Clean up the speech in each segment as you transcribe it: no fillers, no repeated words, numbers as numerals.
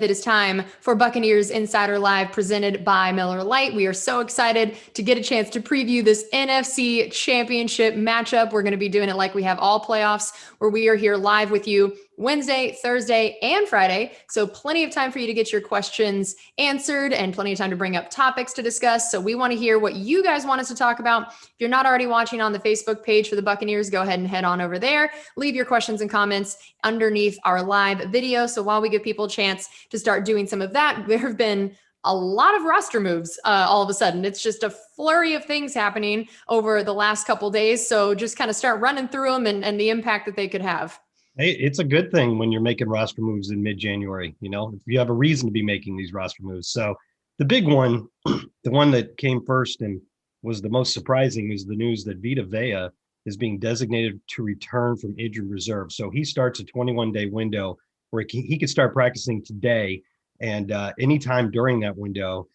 It is time for Buccaneers Insider Live presented by Miller Lite. We are so excited to get a chance to preview this NFC Championship matchup. We're going to be doing it like we have all playoffs, where we are here live with you Wednesday, Thursday, and Friday. So plenty of time for you to get your questions answered and plenty of time to bring up topics to discuss. So we want to hear what you guys want us to talk about. If you're not already watching on the Facebook page for the Buccaneers, go ahead and head on over there. Leave your questions and comments underneath our live video. So while we give people a chance to start doing some of that, there have been a lot of roster moves all of a sudden. It's just a flurry of things happening over the last couple days. So just kind of start running through them and the impact that they could have. Hey, it's a good thing when you're making roster moves in mid-January, if you have a reason to be making these roster moves. So the big one, the one that came first and was the most surprising, is the news that Vita Vea is being designated to return from injured reserve. So he starts a 21-day window where he could start practicing today, and anytime during that window,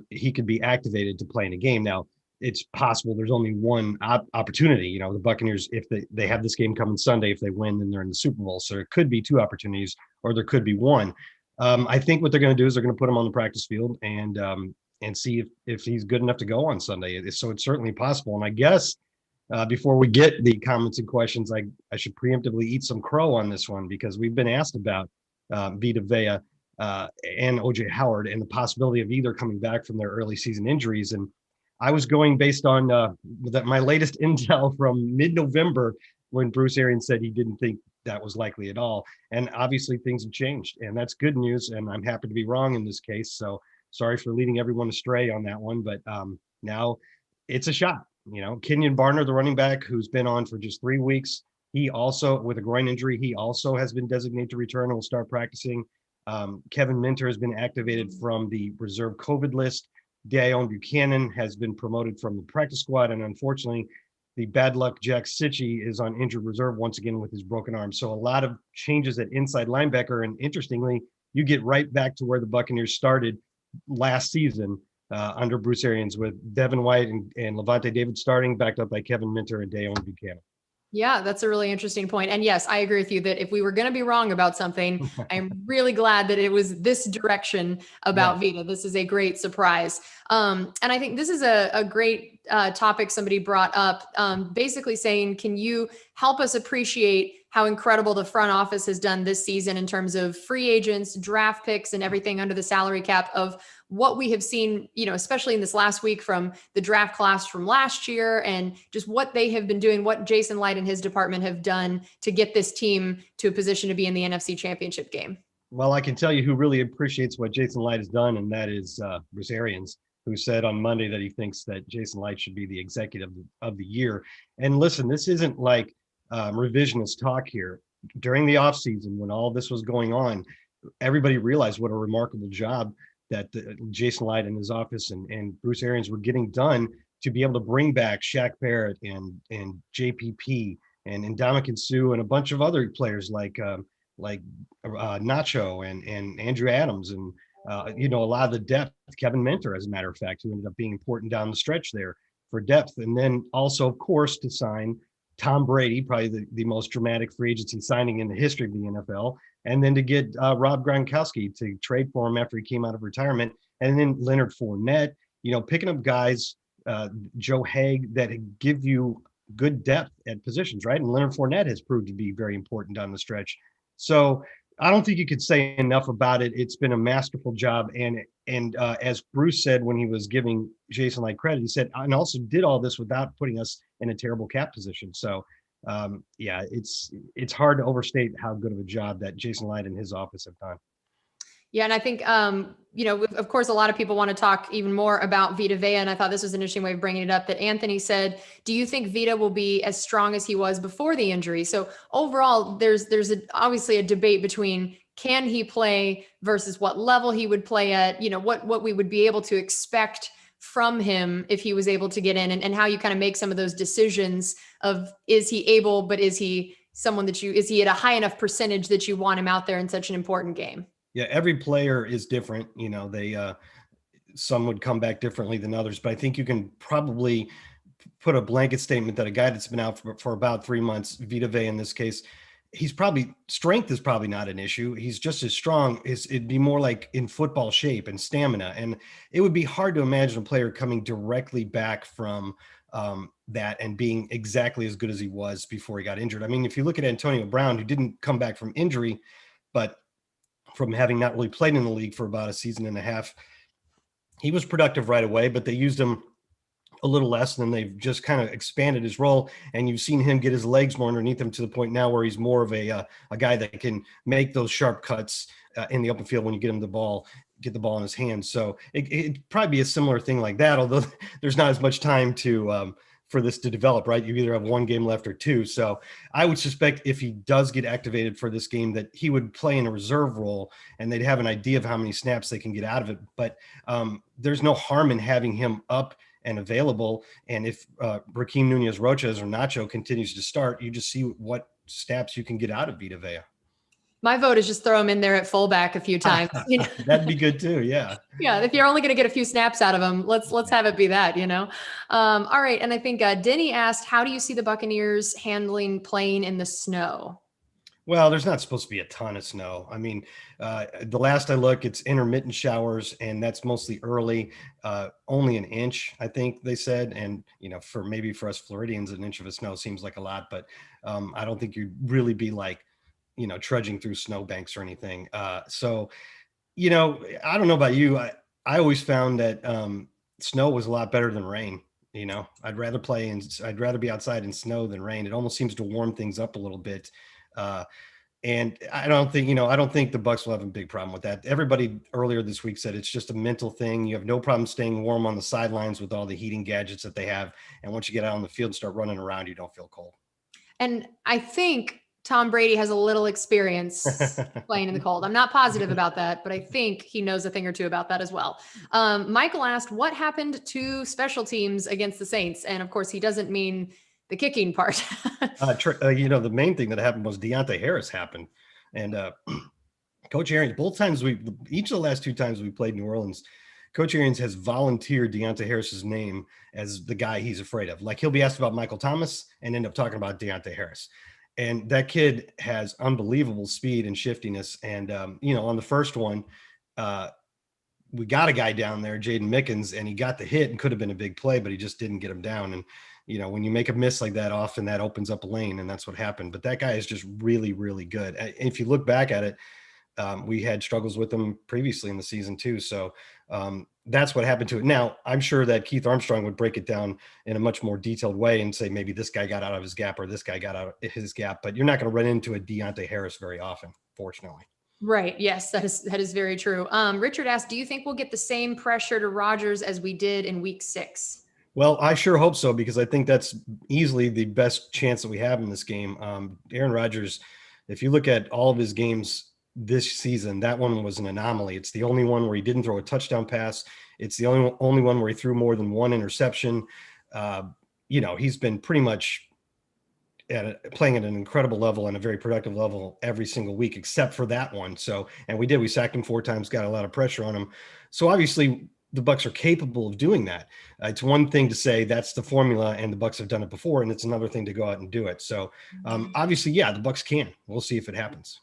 he could be activated to play in a game. Now, it's possible there's only one opportunity. The Buccaneers, if they have this game coming Sunday, if they win, then they're in the Super Bowl. So it could be two opportunities, or there could be one. I think what they're going to do is they're going to put him on the practice field and see if he's good enough to go on Sunday. So it's certainly possible. And I guess before we get the comments and questions, I should preemptively eat some crow on this one, because we've been asked about Vita Vea and OJ Howard and the possibility of either coming back from their early season injuries. And I was going based on my latest intel from mid-November, when Bruce Arians said he didn't think that was likely at all. And obviously things have changed, and that's good news. And I'm happy to be wrong in this case. So sorry for leading everyone astray on that one, but now it's a shot. Kenyon Barner, the running back, who's been on for just 3 weeks, he also, with a groin injury, he also has been designated to return and will start practicing. Kevin Minter has been activated from the reserve COVID list. Deion Buchanan has been promoted from the practice squad, and unfortunately, the bad luck Jack Sitchie is on injured reserve once again with his broken arm. So a lot of changes at inside linebacker, and interestingly, you get right back to where the Buccaneers started last season under Bruce Arians, with Devin White and Levante David starting, backed up by Kevin Minter and Deion Buchanan. Yeah, that's a really interesting point. And yes, I agree with you that if we were going to be wrong about something, I'm really glad that it was this direction about Vita. This is a great surprise. And I think this is a great topic somebody brought up, basically saying, can you help us appreciate how incredible the front office has done this season in terms of free agents, draft picks, and everything under the salary cap, of what we have seen, especially in this last week, from the draft class from last year, and just what they have been doing, what Jason Light and his department have done to get this team to a position to be in the NFC Championship game. Well, I can tell you who really appreciates what Jason Light has done, and that is Bruce Arians, who said on Monday that he thinks that Jason Light should be the executive of the year. And listen, this isn't like revisionist talk here. During the offseason, when all this was going on, everybody realized what a remarkable job that Jason Light and his office and Bruce Arians were getting done to be able to bring back Shaq Barrett and JPP and Ndamukong Suh and a bunch of other players like Nacho and Andrew Adams and a lot of the depth. Kevin Minter, as a matter of fact, who ended up being important down the stretch there for depth. And then also, of course, to sign Tom Brady, probably the most dramatic free agency signing in the history of the NFL, and then to get Rob Gronkowski to trade for him after he came out of retirement, and then Leonard Fournette, picking up guys, Joe Haig, that give you good depth at positions, right? And Leonard Fournette has proved to be very important down the stretch. So I don't think you could say enough about it. It's been a masterful job. And as Bruce said when he was giving Jason Light credit, he said, and also did all this without putting us in a terrible cap position. So it's hard to overstate how good of a job that Jason Light and his office have done. Yeah. And I think, of course, a lot of people want to talk even more about Vita Vea. And I thought this was an interesting way of bringing it up, that Anthony said, do you think Vita will be as strong as he was before the injury? So overall, there's obviously a debate between, can he play versus what level he would play at, what we would be able to expect from him if he was able to get in, and how you kind of make some of those decisions of, is he able, but is he someone that is he at a high enough percentage that you want him out there in such an important game? Yeah, every player is different. Some would come back differently than others, but I think you can probably put a blanket statement that a guy that's been out for about 3 months, Vita Vea in this case, he's probably strength is probably not an issue. He's just as strong. It'd be more like in football shape and stamina. And it would be hard to imagine a player coming directly back from that and being exactly as good as he was before he got injured. I mean, if you look at Antonio Brown, who didn't come back from injury, but from having not really played in the league for about a season and a half, he was productive right away, but they used him a little less, and then they've just kind of expanded his role, and you've seen him get his legs more underneath him to the point now where he's more of a guy that can make those sharp cuts in the open field when you get him get the ball in his hands. So it'd probably be a similar thing like that, although there's not as much time to for this to develop, right? You either have one game left or two. So I would suspect if he does get activated for this game that he would play in a reserve role, and they'd have an idea of how many snaps they can get out of it. But there's no harm in having him up and available. And if Raheem Nunez-Roches or Nacho continues to start, you just see what snaps you can get out of Vita Vea. My vote is just throw him in there at fullback a few times. That'd be good too. Yeah. Yeah. If you're only going to get a few snaps out of him, let's have it be that, all right. And I think Denny asked, how do you see the Buccaneers handling playing in the snow? Well, there's not supposed to be a ton of snow. I mean, the last I look, it's intermittent showers, and that's mostly early, only an inch, I think they said. And, for us Floridians, an inch of snow seems like a lot, but I don't think you'd really be like, trudging through snowbanks or anything. So, I don't know about you. I always found that snow was a lot better than rain. I'd rather I'd rather be outside in snow than rain. It almost seems to warm things up a little bit. And I don't think the Bucs will have a big problem with that. Everybody earlier this week said it's just a mental thing. You have no problem staying warm on the sidelines with all the heating gadgets that they have. And once you get out on the field and start running around, you don't feel cold. And I think Tom Brady has a little experience playing in the cold. I'm not positive about that, but I think he knows a thing or two about that as well. Michael asked, what happened to special teams against the Saints? And of course, he doesn't mean the kicking part. The main thing that happened was Deontay Harris happened. And Coach Arians, each of the last two times we played New Orleans, Coach Arians has volunteered Deontay Harris's name as the guy he's afraid of. Like, he'll be asked about Michael Thomas and end up talking about Deontay Harris. And that kid has unbelievable speed and shiftiness. And, on the first one, we got a guy down there, Jaden Mickens, and he got the hit and could have been a big play, but he just didn't get him down. And, when you make a miss like that, often that opens up a lane, and that's what happened. But that guy is just really, really good. If you look back at it, we had struggles with him previously in the season too. So that's what happened to it. Now, I'm sure that Keith Armstrong would break it down in a much more detailed way and say maybe this guy got out of his gap or this guy got out of his gap, but you're not going to run into a Deontay Harris very often, fortunately. Right. Yes, that is very true. Richard asked, do you think we'll get the same pressure to Rodgers as we did in week 6? Well, I sure hope so, because I think that's easily the best chance that we have in this game. Aaron Rodgers, if you look at all of his games this season, that one was an anomaly. It's the only one where he didn't throw a touchdown pass. It's the only one where he threw more than one interception. He's been pretty much playing at an incredible level and a very productive level every single week, except for that one. So, and we sacked him 4 times, got a lot of pressure on him. So obviously the Bucs are capable of doing that. It's one thing to say that's the formula and the Bucs have done it before, and it's another thing to go out and do it. So obviously, yeah, the Bucs can. We'll see if it happens.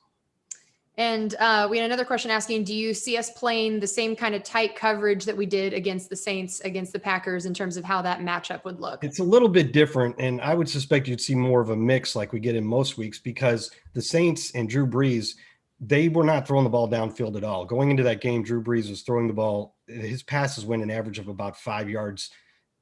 And we had another question asking, do you see us playing the same kind of tight coverage that we did against the Saints, against the Packers, in terms of how that matchup would look? It's a little bit different, and I would suspect you'd see more of a mix like we get in most weeks, because the Saints and Drew Brees, they were not throwing the ball downfield at all. Going into that game, Drew Brees was throwing the ball. His passes went an average of about 5 yards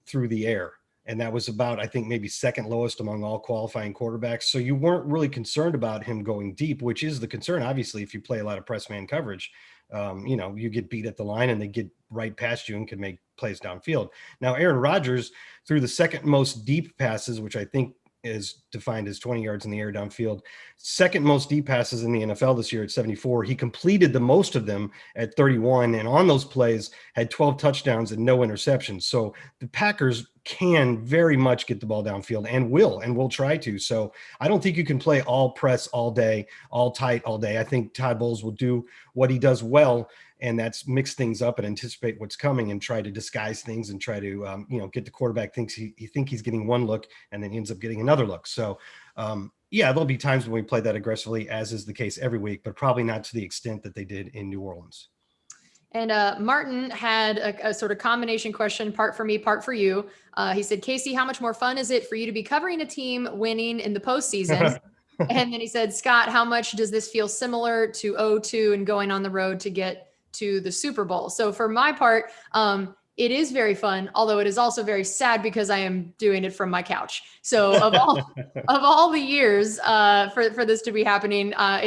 through the air. And that was about, I think, maybe second lowest among all qualifying quarterbacks. So you weren't really concerned about him going deep, which is the concern, obviously, if you play a lot of press man coverage. You get beat at the line and they get right past you and can make plays downfield. Now, Aaron Rodgers threw the second most deep passes, which I think is defined as 20 yards in the air downfield, second most deep passes in the NFL this year at 74. He completed the most of them at 31. And on those plays had 12 touchdowns and no interceptions. So the Packers can very much get the ball downfield and will try to. So I don't think you can play all press all day, all tight all day. I think Todd Bowles will do what he does well, and that's mix things up and anticipate what's coming and try to disguise things and try to, get the quarterback thinks he's getting one look and then he ends up getting another look. So Yeah, there'll be times when we play that aggressively, as is the case every week, but probably not to the extent that they did in New Orleans. And Martin had a sort of combination question, part for me, part for you. He said, Casey, how much more fun is it for you to be covering a team winning in the postseason? And then he said, Scott, how much does this feel similar to 0-2 and going on the road to get to the Super Bowl? So for my part, it is very fun, although it is also very sad because I am doing it from my couch. So of all the years for this to be happening, I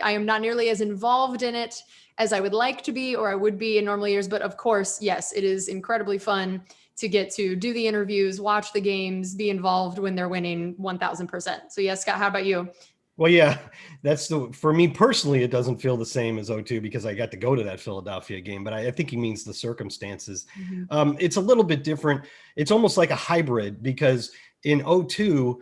am not nearly as involved in it as I would like to be, or I would be in normal years. But of course, yes, it is incredibly fun to get to do the interviews, watch the games, be involved when they're winning 1000%. So yes, Scott, how about you? Well, yeah, for me personally, it doesn't feel the same as 0-2 because I got to go to that Philadelphia game, but I think he means the circumstances. Mm-hmm. It's a little bit different. It's almost like a hybrid because in 0-2,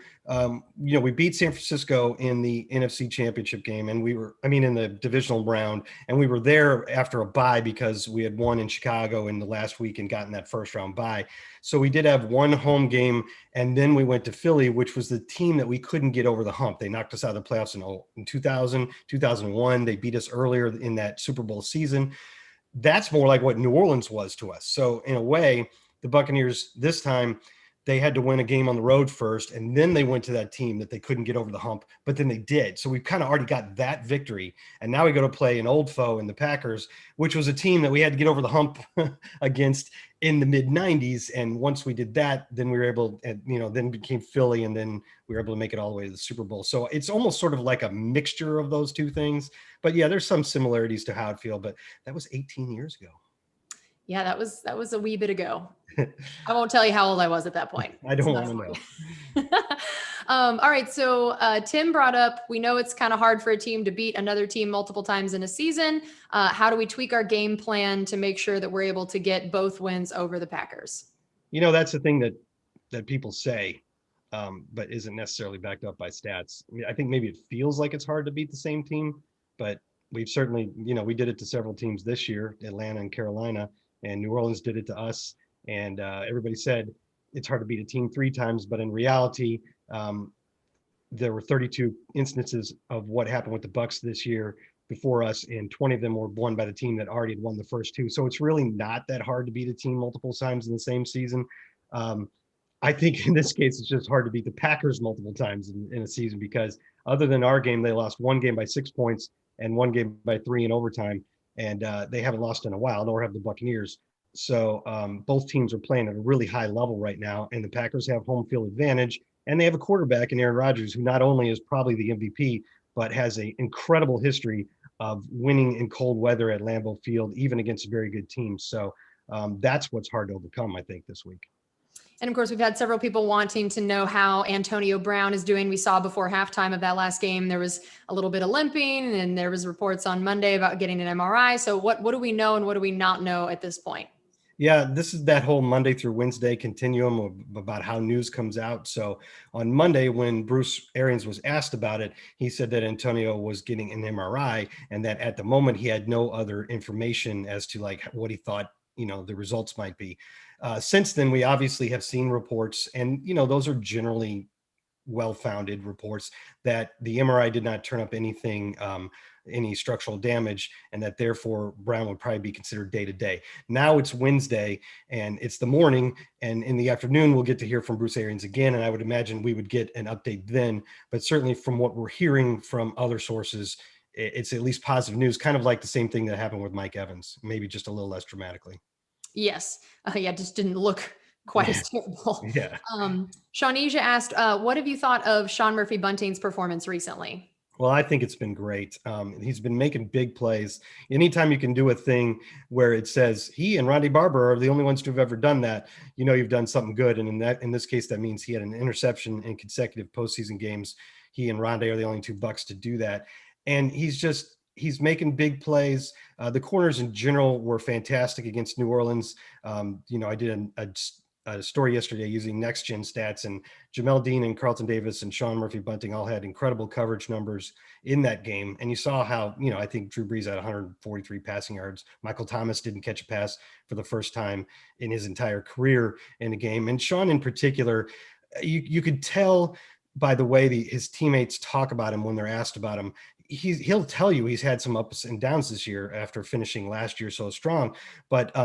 we beat San Francisco in the NFC Championship game, and in the divisional round, and we were there after a bye because we had won in Chicago in the last week and gotten that first round bye. So we did have one home game, and then we went to Philly, which was the team that we couldn't get over the hump. They knocked us out of the playoffs in 2000, 2001. They beat us earlier in that Super Bowl season. That's more like what New Orleans was to us. So in a way, the Buccaneers this time, they had to win a game on the road first, and then they went to that team that they couldn't get over the hump, but then they did. So we've kind of already got that victory. And now we go to play an old foe in the Packers, which was a team that we had to get over the hump against in the mid 90s. And once we did that, then we were able, then became Philly, and then we were able to make it all the way to the Super Bowl. So it's almost sort of like a mixture of those two things. But yeah, there's some similarities to how it feels, but that was 18 years ago. Yeah, that was a wee bit ago. I won't tell you how old I was at that point. I don't want to know. All right. So Tim brought up, we know it's kind of hard for a team to beat another team multiple times in a season. How do we tweak our game plan to make sure that we're able to get both wins over the Packers? That's the thing that people say, but isn't necessarily backed up by stats. I think maybe it feels like it's hard to beat the same team, but we've certainly, we did it to several teams this year, Atlanta and Carolina, and New Orleans did it to us. And everybody said it's hard to beat a team 3 times, but in reality, there were 32 instances of what happened with the Bucs this year before us, and 20 of them were won by the team that already had won the first 2. So it's really not that hard to beat a team multiple times in the same season. I think in this case, it's just hard to beat the Packers multiple times in a season because other than our game, they lost one game by 6 points and one game by 3 in overtime. And they haven't lost in a while, nor have the Buccaneers. So both teams are playing at a really high level right now, and the Packers have home field advantage, and they have a quarterback in Aaron Rodgers who not only is probably the MVP, but has an incredible history of winning in cold weather at Lambeau Field, even against very good teams. So that's what's hard to overcome, I think, this week. And of course, we've had several people wanting to know how Antonio Brown is doing. We saw before halftime of that last game, there was a little bit of limping, and there was reports on Monday about getting an MRI. So what do we know and what do we not know at this point? Yeah, this is that whole Monday through Wednesday continuum about how news comes out. So on Monday, when Bruce Arians was asked about it, he said that Antonio was getting an MRI and that at the moment he had no other information as to like what he thought, the results might be. Since then, we obviously have seen reports, and, those are generally well-founded reports that the MRI did not turn up anything, any structural damage, and that therefore Brown would probably be considered day to day. Now it's Wednesday and it's the morning, and in the afternoon we'll get to hear from Bruce Arians again, and I would imagine we would get an update then. But certainly from what we're hearing from other sources, it's at least positive news, kind of like the same thing that happened with Mike Evans, maybe just a little less dramatically. Yes. Yeah, just didn't look quite as terrible. Yeah. Shawnesia asked, what have you thought of Sean Murphy-Bunting's performance recently? Well, I think it's been great. He's been making big plays. Anytime you can do a thing where it says he and Ronde Barber are the only ones to have ever done that, you've done something good. And in this case, that means he had an interception in consecutive postseason games. He and Ronde are the only 2 Bucs to do that. And he's making big plays. The corners in general were fantastic against New Orleans. I did a story yesterday using next gen stats, and Jamel Dean and Carlton Davis and Sean Murphy-Bunting all had incredible coverage numbers in that game. And you saw how, I think Drew Brees had 143 passing yards. Michael Thomas didn't catch a pass for the first time in his entire career in a game. And Sean in particular, you could tell by the way his teammates talk about him when they're asked about him. He'll tell you he's had some ups and downs this year after finishing last year so strong, but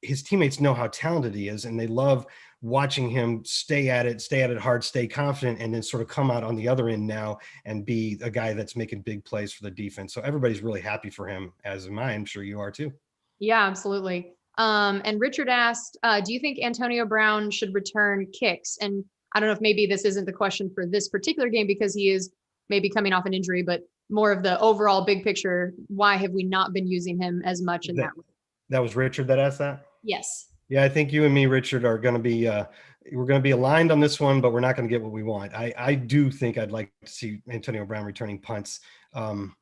his teammates know how talented he is, and they love watching him stay at it hard, stay confident, and then sort of come out on the other end now and be a guy that's making big plays for the defense. So everybody's really happy for him, as am I. I'm sure you are too. Yeah, absolutely. And Richard asked, do you think Antonio Brown should return kicks? And I don't know if maybe this isn't the question for this particular game because he is maybe coming off an injury, but more of the overall big picture. Why have we not been using him as much in that way? That was Richard that asked that? Yes. Yeah, I think you and me, Richard, are going to be we're going to be aligned on this one, but we're not going to get what we want. I do think I'd like to see Antonio Brown returning punts. You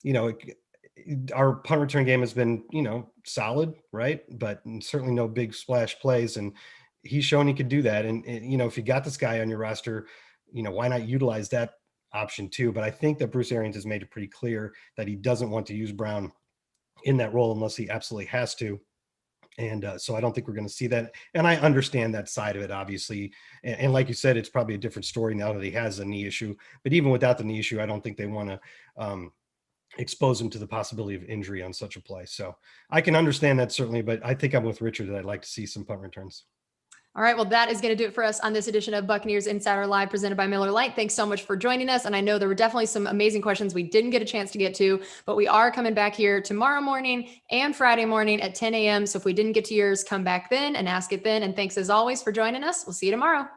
know, our punt return game has been, solid, right? But certainly no big splash plays, and he's shown he could do that. And if you got this guy on your roster, why not utilize that option too? But I think that Bruce Arians has made it pretty clear that he doesn't want to use Brown in that role unless he absolutely has to. And so I don't think we're going to see that. And I understand that side of it, obviously. And like you said, it's probably a different story now that he has a knee issue. But even without the knee issue, I don't think they want to expose him to the possibility of injury on such a play. So I can understand that certainly, but I think I'm with Richard that I'd like to see some punt returns. All right. Well, that is going to do it for us on this edition of Buccaneers Insider Live presented by Miller Lite. Thanks so much for joining us. And I know there were definitely some amazing questions we didn't get a chance to get to, but we are coming back here tomorrow morning and Friday morning at 10 a.m. So if we didn't get to yours, come back then and ask it then. And thanks as always for joining us. We'll see you tomorrow.